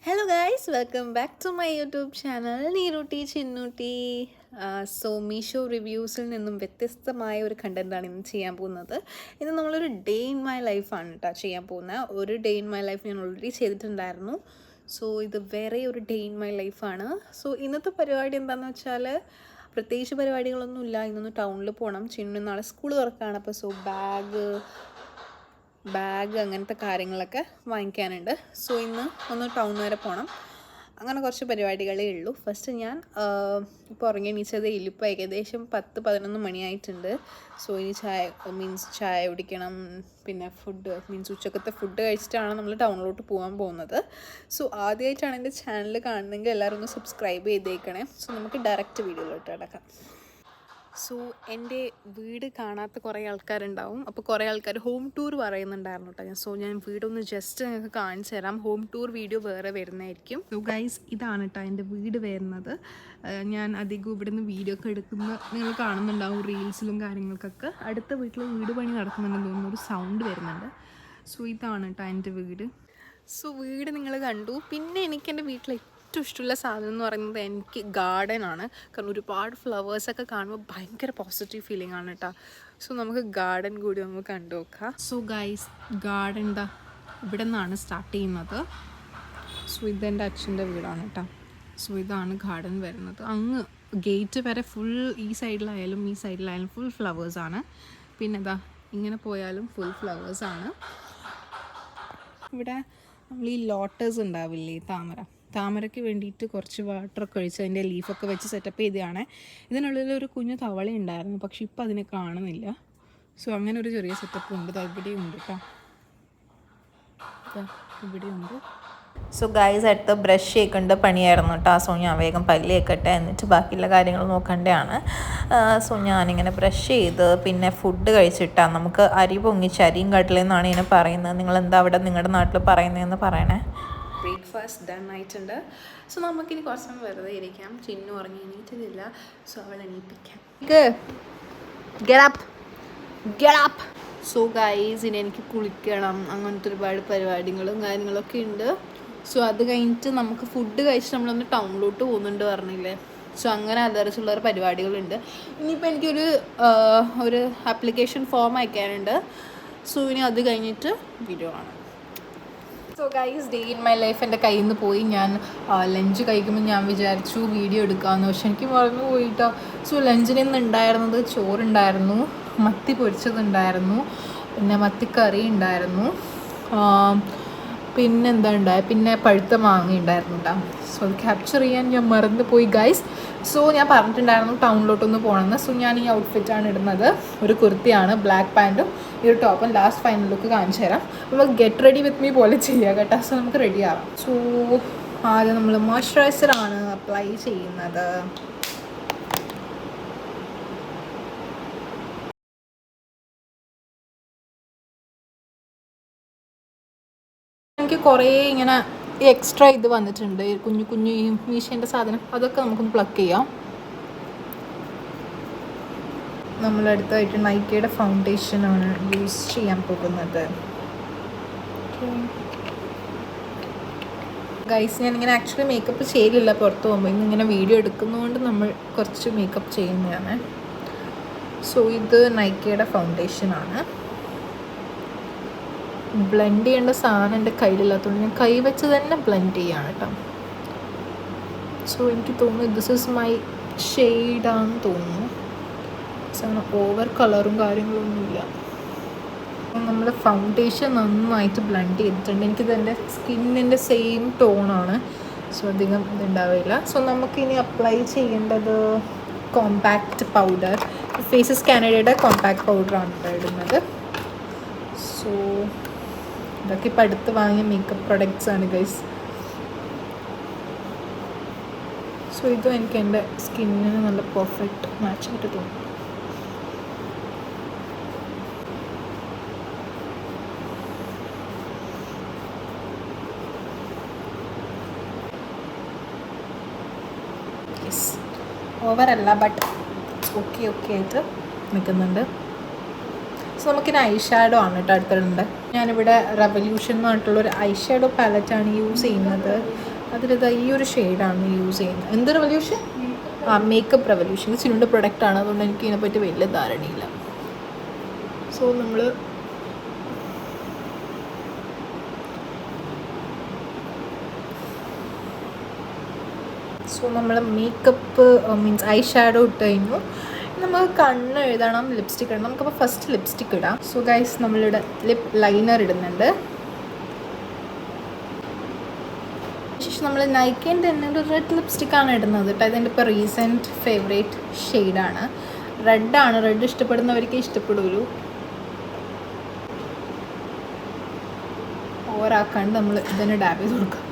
Hello guys, welcome back to my YouTube channel നീരൂട്ടി ചിന്നൂട്ടി. Meesho റിവ്യൂസിൽ നിന്നും വ്യത്യസ്തമായ ഒരു കണ്ടൻറ്റാണ് ഇന്ന് ചെയ്യാൻ പോകുന്നത്. ഇന്ന് നമ്മളൊരു ഡേ ഇൻ മൈ ലൈഫാണ് കേട്ടോ ചെയ്യാൻ പോകുന്നത്. ഒരു ഡേ ഇൻ മൈ ലൈഫ് ഞാൻ ഓൾറെഡി ചെയ്തിട്ടുണ്ടായിരുന്നു. ഇത് വേറെ ഒരു ഡേ ഇൻ മൈ ലൈഫാണ്. ഇന്നത്തെ പരിപാടി എന്താണെന്ന് വെച്ചാൽ പ്രത്യേകിച്ച് പരിപാടികളൊന്നുമില്ല. ഇന്നൊന്ന് ടൗണിൽ പോകണം. ചിന്നു നാളെ സ്കൂൾ തുറക്കുകയാണ്. അപ്പോൾ ബാഗ് അങ്ങനത്തെ കാര്യങ്ങളൊക്കെ വാങ്ങിക്കാനുണ്ട്. ഇന്ന് ഒന്ന് ടൗൺ വരെ പോകണം. അങ്ങനെ കുറച്ച് പരിപാടികളേ ഉള്ളൂ. ഫസ്റ്റ് ഞാൻ ഇപ്പോൾ ഉറങ്ങി എണീച്ചതേ ഇല്ല. ഇപ്പോൾ ഏകദേശം 10-11 മണിയായിട്ടുണ്ട്. ഇനി ചായ കുടിക്കണം. പിന്നെ ഉച്ചക്കത്തെ ഫുഡ് കഴിച്ചിട്ടാണ് നമ്മൾ ടൗണിലോട്ട് പോകാൻ പോകുന്നത്. ആദ്യമായിട്ടാണ് എൻ്റെ ചാനൽ കാണുന്നതെങ്കിൽ എല്ലാവരും ഒന്ന് സബ്സ്ക്രൈബ് ചെയ്തേക്കണേ. നമുക്ക് ഡയറക്റ്റ് വീഡിയോയിലോട്ട് കിടക്കാം. എൻ്റെ വീട് കാണാത്ത കുറേ ആൾക്കാരുണ്ടാവും. അപ്പോൾ കുറേ ആൾക്കാർ ഹോം ടൂർ പറയുന്നുണ്ടായിരുന്നു കേട്ടോ. ഞാൻ വീടൊന്ന് ജസ്റ്റ് നിങ്ങൾക്ക് കാണിച്ചു തരാം. ഹോം ടൂർ വീഡിയോ വേറെ വരുന്നതായിരിക്കും. ഗൈസ്, ഇതാണ് കേട്ടോ എൻ്റെ വീട് വരുന്നത്. ഞാൻ അധികം ഇവിടെ നിന്ന് വീഡിയോ ഒക്കെ എടുക്കുന്ന നിങ്ങൾ കാണുന്നുണ്ടാവും റീൽസിലും കാര്യങ്ങൾക്കൊക്കെ. അടുത്ത വീട്ടിൽ വീട് പണി നടക്കുന്നുണ്ടെന്ന് തോന്നുന്നു. ഒരു സൗണ്ട് വരുന്നുണ്ട്. ഇതാണ് കേട്ടോ എൻ്റെ വീട്. വീട് നിങ്ങൾ കണ്ടു. പിന്നെ എനിക്ക് എൻ്റെ വീട്ടിൽ ഏറ്റവും ഇഷ്ടമുള്ള സാധനം എന്ന് പറയുന്നത് എനിക്ക് ഗാർഡനാണ്. കാരണം ഒരുപാട് ഫ്ലവേഴ്സൊക്കെ കാണുമ്പോൾ ഭയങ്കര പോസിറ്റീവ് ഫീലിംഗ് ആണ് കേട്ടോ. നമുക്ക് ഗാർഡൻ കൂടി നമുക്ക് കണ്ടു നോക്കാം. ഗൈസ്, ഗാർഡൻ ഇവിടെ നിന്നാണ് സ്റ്റാർട്ട് ചെയ്യുന്നത്. ഇതെൻ്റെ അച്ഛൻ്റെ വീടാണ് കേട്ടോ. ഇതാണ് ഗാർഡൻ വരുന്നത്. അങ്ങ് ഗേറ്റ് വരെ ഫുൾ ഈ സൈഡിലായാലും ഫുൾ ഫ്ലവേഴ്സാണ്. പിന്നെ ഇങ്ങനെ പോയാലും ഫുൾ ഫ്ലവേഴ്സാണ്. ഇവിടെ നമ്മൾ ഈ ലോട്ടസ് ഉണ്ടാവില്ലേ, താമരയ്ക്ക് വേണ്ടിയിട്ട് കുറച്ച് വാട്ടറൊക്കെ ഒഴിച്ച് അതിൻ്റെ ലീഫൊക്കെ വെച്ച് സെറ്റപ്പ് ചെയ്തതാണ്. ഇതിനുള്ളിലൊരു കുഞ്ഞു തവള ഉണ്ടായിരുന്നു, പക്ഷെ ഇപ്പം അതിനെ കാണുന്നില്ല. അങ്ങനെ ഒരു ചെറിയ സെറ്റപ്പ് ഉണ്ട്. ഇവിടെയുണ്ട് കേട്ടോ, ഇവിടെയുണ്ട്. ഗൈസ്, അടുത്ത് ബ്രഷ് ചെയ്യേണ്ട പണിയായിരുന്നു കേട്ടോ. ഞാൻ വേഗം പല്ല് കേൾക്കട്ടെ, എന്നിട്ട് ബാക്കിയുള്ള കാര്യങ്ങൾ നോക്കേണ്ടതാണ്. ഞാനിങ്ങനെ ബ്രഷ് ചെയ്ത് പിന്നെ ഫുഡ് കഴിച്ചിട്ടാണ്. നമുക്ക് അരി പൊങ്ങിച്ച് അരിയും കടലെന്നാണ് ഇതിനെ പറയുന്നത്. നിങ്ങളെന്താ അവിടെ നിങ്ങളുടെ നാട്ടിൽ പറയുന്നതെന്ന് പറയണേ. ബ്രേക്ക്ഫാസ്റ്റ് ഡൺ ആയിട്ടുണ്ട്. നമുക്കിനി കുറച്ച് സമയം വെറുതെ ഇരിക്കാം. ചിന്നു ഉറങ്ങി എണീറ്റില്ല. അവൾ എണീപ്പിക്കാം. ഗൈസ്, ഇനി എനിക്ക് കുളിക്കണം. അങ്ങനത്തെ ഒരുപാട് പരിപാടികളും കാര്യങ്ങളൊക്കെ ഉണ്ട്. അത് കഴിഞ്ഞിട്ട് നമുക്ക് ഫുഡ് കഴിച്ചിട്ട് നമ്മളൊന്ന് ടൗണിലോട്ട് പോകുന്നുണ്ട് പറഞ്ഞില്ലേ. അങ്ങനെ അതരച്ചുള്ള പരിപാടികളുണ്ട്. ഇനിയിപ്പോൾ എനിക്കൊരു ആപ്ലിക്കേഷൻ ഫോം അയക്കാനുണ്ട്. ഇനി അത് കഴിഞ്ഞിട്ട് വീഡിയോ കാണാം. Guys, day in my life എൻ്റെ കയ്യിൽ നിന്ന് പോയി. ഞാൻ ലഞ്ച് കഴിക്കുമ്പോൾ ഞാൻ വിചാരിച്ചു വീഡിയോ എടുക്കാമെന്ന്, പക്ഷെ എനിക്ക് മറന്നു പോയിട്ടോ. ലഞ്ചിൽ നിന്ന് ഉണ്ടായിരുന്നത് ചോറുണ്ടായിരുന്നു, മത്തി പൊരിച്ചതുണ്ടായിരുന്നു, പിന്നെ മത്തിക്കറി ഉണ്ടായിരുന്നു, പിന്നെന്താ ഉണ്ടായത്, പിന്നെ പഴുത്ത മാങ്ങ ഉണ്ടായിരുന്നു കേട്ടോ. അത് ക്യാപ്ചർ ചെയ്യാൻ ഞാൻ മറന്നു പോയി ഗൈസ്. ഞാൻ പറഞ്ഞിട്ടുണ്ടായിരുന്നു ടൗണിലോട്ടൊന്ന് പോകണമെന്ന്. ഞാൻ ഈ ഔട്ട്ഫിറ്റാണ് ഇടുന്നത്. ഒരു കുർത്തിയാണ്, ബ്ലാക്ക് പാൻറ്റും ഈ ഒരു ടോപ്പും. ലാസ്റ്റ് ഫൈനൽ ലുക്ക് കാണിച്ചു തരാം. നമുക്ക് ഗെറ്റ് റെഡി വിത്ത് മീ പോലെ ചെയ്യാം കേട്ടോ. നമുക്ക് റെഡി ആവാം. ആദ്യം നമ്മൾ മോയ്സ്ചറൈസറാണ് അപ്ലൈ ചെയ്യുന്നത്. എനിക്ക് കുറേ ഇങ്ങനെ എക്സ്ട്രാ ഇത് വന്നിട്ടുണ്ട്, കുഞ്ഞു കുഞ്ഞു ഈ മീഷേൻ്റെ സാധനം. അതൊക്കെ നമുക്കൊന്ന് പ്ലഗ് ചെയ്യാം. നമ്മളടുത്തായിട്ട് നൈക്കയുടെ ഫൗണ്ടേഷനാണ് യൂസ് ചെയ്യാൻ പോകുന്നത്. ഗൈസ്, ഞാനിങ്ങനെ ആക്ച്വലി മേക്കപ്പ് ചെയ്യലില്ല പുറത്ത് പോകുമ്പോൾ. ഇന്നിങ്ങനെ വീഡിയോ എടുക്കുന്നതുകൊണ്ട് നമ്മൾ കുറച്ച് മേക്കപ്പ് ചെയ്യുന്നതാണ്. ഇത് നൈക്കയുടെ ഫൗണ്ടേഷനാണ്. ബ്ലെൻഡ് ചെയ്യേണ്ട സാധനം എൻ്റെ കയ്യിലില്ലാത്തതുകൊണ്ട് ഞാൻ കൈ വെച്ച് തന്നെ ബ്ലെൻഡ് ചെയ്യാണ് കേട്ടോ. എനിക്ക് തോന്നുന്നു ദിസ് ഈസ് മൈ ഷെയ്ഡാണെന്ന് തോന്നുന്നു. അങ്ങനെ ഓവർ കളറും കാര്യങ്ങളൊന്നുമില്ല. നമ്മൾ ഫൗണ്ടേഷൻ നന്നായിട്ട് ബ്ലെൻഡ് ചെയ്തിട്ടുണ്ട്. എനിക്കിത് എൻ്റെ സ്കിന്നിൻ്റെ സെയിം ടോണാണ്. അധികം ഇതുണ്ടാവില്ല. നമുക്കിനി അപ്ലൈ ചെയ്യേണ്ടത് കോമ്പാക്റ്റ് പൗഡർ. ഫേസസ് കാനഡയുടെ കോമ്പാക്റ്റ് പൗഡറാണ് ഇടുന്നത്. ഇതൊക്കെ ഇപ്പം അടുത്ത് വാങ്ങിയ മേക്കപ്പ് പ്രൊഡക്ട്സ് ആണ് ഗൈസ്. ഇതും എനിക്ക് എൻ്റെ സ്കിന്നിന് നല്ല പെർഫെക്റ്റ് മാച്ചായിട്ട് തോന്നും. ഓവറല്ല, ബട്ട് ഓക്കെ ആയിട്ട് നിൽക്കുന്നുണ്ട്. നമുക്കിനി ഐ ഷാഡോ ആണ് കേട്ടോ അടുത്തിടുന്നത്. ഞാനിവിടെ റെവല്യൂഷൻ എന്ന് പറഞ്ഞിട്ടുള്ളൊരു ഐ ഷാഡോ പാലറ്റാണ് യൂസ് ചെയ്യുന്നത്. അതിലിതാ ഈ ഒരു ഷെയ്ഡാണ് യൂസ് ചെയ്യുന്നത്. എന്തൊരു റെവല്യൂഷൻ? Makeup revolution. ചിന്നുൻ്റെ പ്രൊഡക്റ്റാണ്, അതുകൊണ്ട് എനിക്ക് ഇതിനെപ്പറ്റി വലിയ ധാരണയില്ല. സോ നമ്മൾ മേക്കപ്പ് മീൻസ് ഐ ഷാഡോ ഇട്ട് കഴിഞ്ഞു. നമുക്ക് കണ്ണ് എഴുതണം, ലിപ്സ്റ്റിക് ഇടണം. നമുക്കപ്പോൾ ഫസ്റ്റ് ലിപ്സ്റ്റിക് ഇടാം. സോ ഗൈസ്, നമ്മളിവിടെ ലിപ്പ് ലൈനർ ഇടുന്നുണ്ട്. ശേഷം നമ്മൾ നൈക്കേൻ്റെ തന്നെ ഒരു റെഡ് ലിപ്സ്റ്റിക്കാണ് ഇടുന്നത് കേട്ടോ. ഇതിൻ്റെ ഇപ്പോൾ റീസെൻറ്റ് ഫേവറേറ്റ് ഷെയ്ഡാണ്. റെഡാണ്. റെഡ് ഇഷ്ടപ്പെടുന്നവർക്ക് ഇഷ്ടപ്പെടുള്ളൂ. ഓവറാക്കാണ്ട് നമ്മൾ ഇതിനെ ഡാബ് ചെയ്ത് കൊടുക്കാം.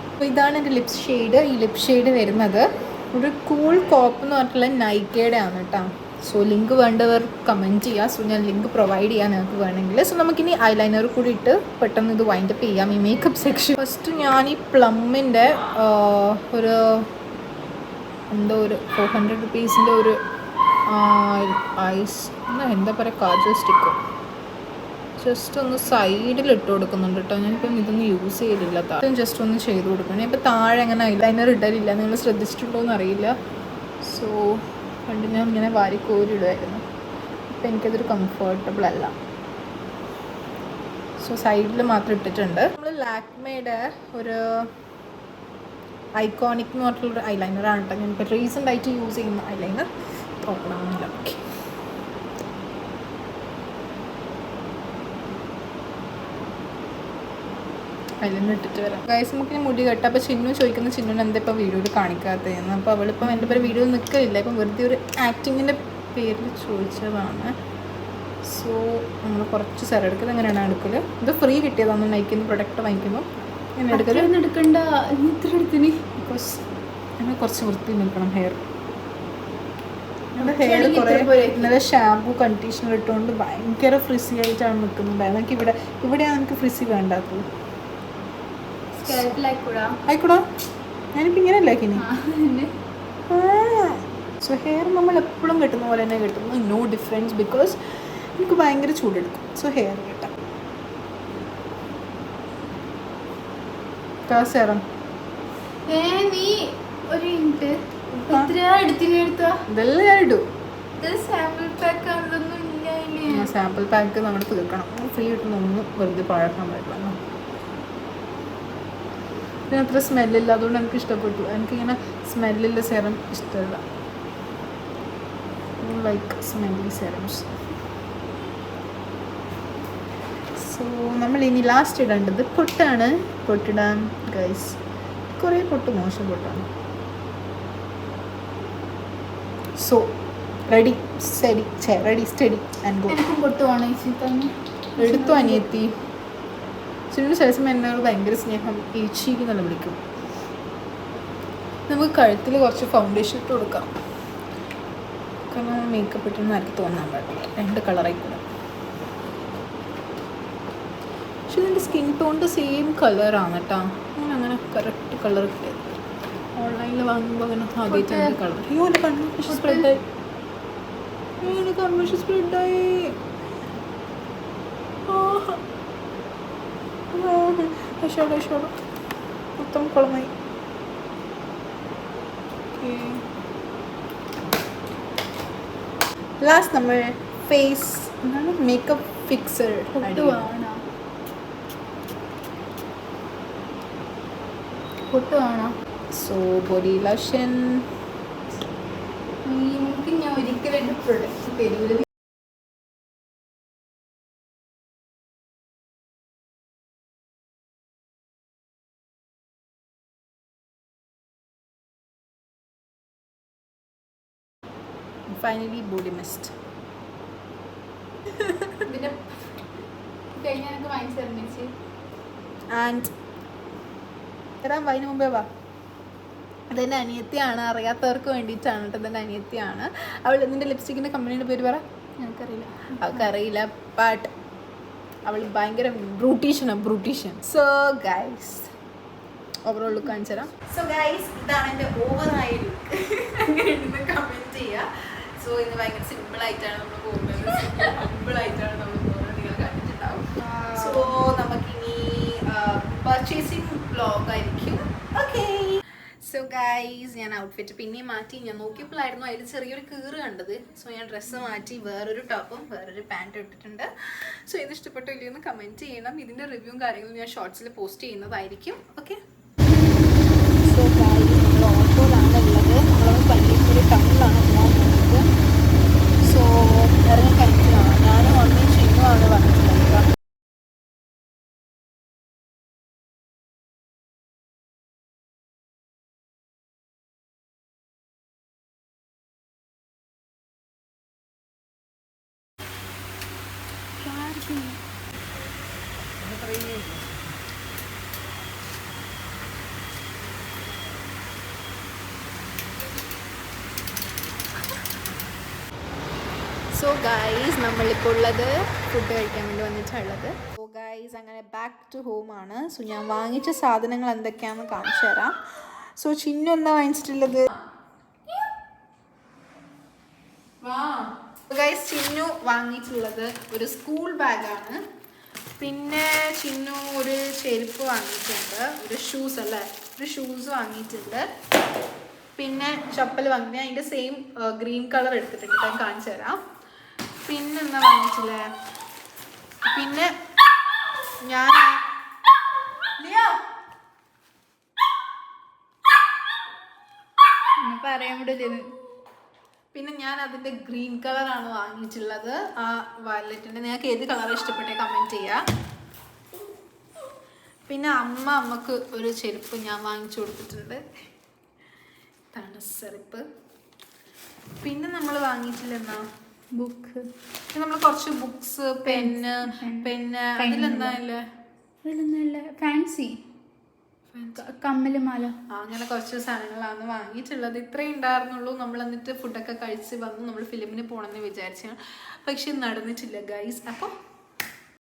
അപ്പോൾ ഇതാണ് എൻ്റെ ലിപ്സ് ഷെയ്ഡ്. ഈ ലിപ് ഷെയ്ഡ് വരുന്നത് ഒരു കൂൾ കോപ്പ് എന്ന് പറഞ്ഞിട്ടുള്ള നൈക്കയുടെ ആണ് കേട്ടോ. സോ ലിങ്ക് വേണ്ടവർ കമൻറ്റ് ചെയ്യുക. സോ ഞാൻ ലിങ്ക് പ്രൊവൈഡ് ചെയ്യാം നിങ്ങൾക്ക് വേണമെങ്കിൽ. സോ നമുക്കിനി ഐലൈനർ കൂടി ഇട്ട് പെട്ടെന്ന് ഇത് വൈൻഡപ്പ് ചെയ്യാം, ഈ മേക്കപ്പ് സെക്ഷൻ. ഫസ്റ്റ് ഞാൻ ഈ പ്ലമ്മിൻ്റെ ഒരു എന്തോ ഒരു 400 rupees ഒരു ഐസ് എന്താ പറയുക, കാജൽ സ്റ്റിക്കോ ജസ്റ്റ് ഒന്ന് സൈഡിൽ ഇട്ട് കൊടുക്കുന്നുണ്ട് കേട്ടോ. ഞാനിപ്പം ഇതൊന്നും യൂസ് ചെയ്തില്ല. ജസ്റ്റ് ഒന്ന് ചെയ്ത് കൊടുക്കണം. ഇപ്പം താഴെ അങ്ങനെ ഐലൈനർ ഇടലില്ല, നിങ്ങൾ ശ്രദ്ധിച്ചിട്ടുണ്ടോ എന്നറിയില്ല. സോ പണ്ട് ഞാൻ ഇങ്ങനെ വാരിക്കോരിടുമായിരുന്നു. ഇപ്പം എനിക്കതൊരു കംഫർട്ടബിൾ അല്ല. സോ സൈഡിൽ മാത്രം ഇട്ടിട്ടുണ്ട്. നമ്മൾ ലാക്മേയുടെ ഒരു ഐക്കോണിക് എന്ന് പറഞ്ഞിട്ടുള്ളൊരു ഐലൈനറാണ് കേട്ടോ. ഞാനിപ്പോൾ റീസെൻ്റ് ആയിട്ട് യൂസ് ചെയ്യുന്ന ഐലൈനർ നോക്കണമെന്നില്ല. ഓക്കെ, അതിലൊന്നും ഇട്ടിട്ട് വരാം. ഗൈസ്, നമുക്ക് മുടി കെട്ടാം. അപ്പോൾ ചിന്നു ചോദിക്കുന്ന ചിന്നുവിന് എന്താ ഇപ്പോൾ വീഡിയോയിൽ കാണിക്കാത്തതെന്ന്. അപ്പോൾ അവളിപ്പം എൻ്റെ പേര് വീഡിയോയിൽ നിൽക്കില്ല. ഇപ്പം വെറുതെ ഒരു ആക്ടിങ്ങിൻ്റെ പേരിൽ ചോദിച്ചതാണ്. സോ നമ്മൾ കുറച്ച് സ്ഥലം എടുക്കൽ. എങ്ങനെയാണ് എടുക്കൽ? ഇത് ഫ്രീ കിട്ടിയതാണ് നയിക്കുന്ന പ്രൊഡക്റ്റ് വാങ്ങിക്കുമ്പോൾ. എങ്ങനെ എടുക്കൽ? എടുക്കണ്ട, ഇത്ര എടുത്തിന്. ബിക്കോസ് അങ്ങനെ കുറച്ച് വൃത്തി നിൽക്കണം ഹെയർ. എൻ്റെ ഹെയർ കുറേ ഇന്നലെ ഷാമ്പൂ കണ്ടീഷണർ ഇട്ടുകൊണ്ട് ഭയങ്കര ഫ്രിസി ആയിട്ടാണ് നിൽക്കുന്നുണ്ടായത്. എനിക്ക് ഇവിടെയാണ് എനിക്ക് ഫ്രിസി വേണ്ടാത്തത്. ആയിക്കൂടാ, ഞാനിപ്പോൾ ഇങ്ങനെ അല്ലാക്കിനി. സോ ഹെയർ നമ്മൾ എപ്പോഴും കെട്ടുന്ന പോലെ തന്നെ കെട്ടുന്നു. No difference. ബിക്കോസ് എനിക്ക് ഭയങ്കര ചൂടെടുക്കും. So hair കെട്ടാം. കാസേറാം ഇതെല്ലാം ഞാൻ ഇടൂ. സാമ്പിൾ പാക്ക് നമ്മൾ തീർക്കണം. ഫ്രീ കിട്ടുന്ന ഒന്നും വെറുതെ പാഴാക്കാൻ പറ്റില്ല. പിന്നെ അത്ര സ്മെല്ലില്ല, അതുകൊണ്ട് എനിക്ക് ഇഷ്ടപ്പെട്ടു. എനിക്കിങ്ങനെ സ്മെല്ലില്ല സെറം ഇഷ്ടമല്ല. Like smelly serums. സോ നമ്മൾ ഇനി ലാസ്റ്റ് ഇടേണ്ടത് പൊട്ടാണ്. പൊട്ടിടാൻ ഗൈസ് കുറേ പൊട്ട് മോശം പൊട്ടാണ്. So ready study and go. പൊട്ടുവാണ് എടുത്തു അനിയത്തി. ചിന്നു ശേഷം എന്നോട് ഭയങ്കര സ്നേഹം, ഏച്ചിക്ക് നല്ല വിളിക്കും. നമുക്ക് കഴുത്തിൽ കുറച്ച് ഫൗണ്ടേഷൻ ഇട്ട് കൊടുക്കാം. കാരണം മേക്കപ്പ് ഇട്ടെന്ന് ആർക്ക് തോന്നാൻ പാടില്ല. 2 കളറായിക്കൂടാ. പക്ഷെ ഇതിൻ്റെ സ്കിൻ ടോണിൻ്റെ സെയിം കളറാണ് കേട്ടോ. അങ്ങനെ കറക്റ്റ് കളർ കിട്ടിയത്. ഓൺലൈനിൽ വാങ്ങുമ്പോൾ അങ്ങനെ ആദ്യമായിട്ട് എൻ്റെ കളർ. അയ്യോ, എൻ്റെ കൺവെൻഷൻ സ്പ്രെഡായി. ഷോടോ മൊത്തം കുളമായി. ലാസ്റ്റ് നമ്മൾ ഫേസ് മേക്കപ്പ് ഫിക്സർ പൊട്ടുവാണോ. So body lotion. ഞാൻ ഒരിക്കലും എൻ്റെ പ്രൊഡക്റ്റ് തരൂല. Finally body mist. ആൻഡ് തരാൻ വൈന് മുമ്പേ വാ. അതെൻ്റെ അനിയത്തിയാണ്, അറിയാത്തവർക്ക് വേണ്ടിയിട്ടാണ് കേട്ടോ. അതെൻ്റെ അനിയത്തിയാണ്. അവൾ നിൻ്റെ ലിപ്സ്റ്റിക്കിൻ്റെ കമ്പനിയുടെ പേര് പറ. എനിക്കറിയില്ല, അവൾക്കറിയില്ല. ബട്ട് അവൾ ഭയങ്കര ബ്രൂട്ടീഷ്യൻ. സോ ഗൈസ്, ഓവറോൾ ലുക്ക് കാണിച്ചു തരാം. സോ ഗൈസ്, ഇതാണ് എൻ്റെ ഓവറായ ലുക്ക്. അങ്ങനെ കമൻറ്റ് ചെയ്യുക. സോ ഇത് ഭയങ്കര സിമ്പിളായിട്ടാണ് നമ്മൾ പോകുന്നത്. ഗൈസ് ഞാൻ ഔട്ട്ഫിറ്റ് പിന്നെയും മാറ്റി. ഞാൻ നോക്കിയപ്പോഴായിരുന്നു അതിൽ ചെറിയൊരു കീറ് കണ്ടത്. സോ ഞാൻ ഡ്രസ്സ് മാറ്റി വേറൊരു ടോപ്പും വേറൊരു പാൻറ്റും ഇട്ടിട്ടുണ്ട്. സോ ഇത് ഇഷ്ടപ്പെട്ടോ ഇല്ലയോ എന്ന് കമൻറ്റ് ചെയ്യണം. ഇതിൻ്റെ റിവ്യൂവും കാര്യങ്ങളും ഞാൻ ഷോർട്സിൽ പോസ്റ്റ് ചെയ്യുന്നതായിരിക്കും. ഓക്കെ. സോ ഗൈസ് നമ്മൾ ഓട്ടോയിലാണ് ഉള്ളത്. നമ്മൾ പള്ളിപ്പുരി ടൗണിലാണ് പോകാൻ പോകുന്നത്. സോ ഇറങ്ങി കഴിക്കുന്നതാണ്. ഞാനും അമ്മയും ചിന്നുമാണ് വന്നിട്ടുള്ളത്. സോ ഗൈസ് നമ്മളിപ്പോൾ ഉള്ളത് ഫുഡ് കഴിക്കാൻ വേണ്ടി വന്നിട്ടുള്ളത്. സോ ഗൈസ് അങ്ങനെ ബാക്ക് ടു ഹോം ആണ്. സോ ഞാൻ വാങ്ങിച്ച സാധനങ്ങൾ എന്തൊക്കെയാണെന്ന് കാണിച്ചു തരാം. സോ ചിന്നു എന്താ വാങ്ങിച്ചിട്ടുള്ളത്? ഗൈസ് ചിന്നു വാങ്ങിയിട്ടുള്ളത് ഒരു സ്കൂൾ ബാഗാണ്. പിന്നെ ചിന്നു ഒരു ചെരുപ്പ് വാങ്ങിയിട്ടുണ്ട്. ഒരു ഷൂസ് അല്ലേ, ഒരു ഷൂസ് വാങ്ങിയിട്ടുണ്ട്. പിന്നെ ചപ്പൽ വാങ്ങി. അതിൻ്റെ സെയിം ഗ്രീൻ കളർ എടുത്തിട്ടുണ്ട്. ഞാൻ കാണിച്ചു തരാം. പിന്നെ എന്താ വാങ്ങിച്ചില്ലേ? പിന്നെ ഞാൻ പറയാൻ വിടില്ല. പിന്നെ ഞാൻ അതിൻ്റെ ഗ്രീൻ കളറാണ് വാങ്ങിയിട്ടുള്ളത്. ആ വാലറ്റിൻ്റെ നിങ്ങൾക്ക് ഏത് കളർ ഇഷ്ടപ്പെട്ടേ കമൻറ്റ് ചെയ്യുക. പിന്നെ അമ്മക്ക് ഒരു ചെരുപ്പ് ഞാൻ വാങ്ങിച്ചു കൊടുത്തിട്ടുണ്ട്. ഇതാണ് ചെരുപ്പ്. പിന്നെ നമ്മൾ വാങ്ങിയിട്ടില്ലെന്നാ ബുക്ക്. നമ്മൾ കുറച്ച് ബുക്സ്, പെന്ന്, പിന്നെ അതിലെന്താ ഫാൻസി കമ്മല് മാല അങ്ങനെ കുറച്ച് സാധനങ്ങളാണ് വാങ്ങിയിട്ടുള്ളത്. ഇത്രയും ഉണ്ടായിരുന്നുള്ളൂ. നമ്മൾ എന്നിട്ട് ഫുഡൊക്കെ കഴിച്ച് വന്ന് നമ്മൾ ഫിലിമിന് പോകണമെന്ന് വിചാരിച്ചാണ്. പക്ഷെ നടന്നിട്ടില്ല ഗൈസ്. അപ്പോൾ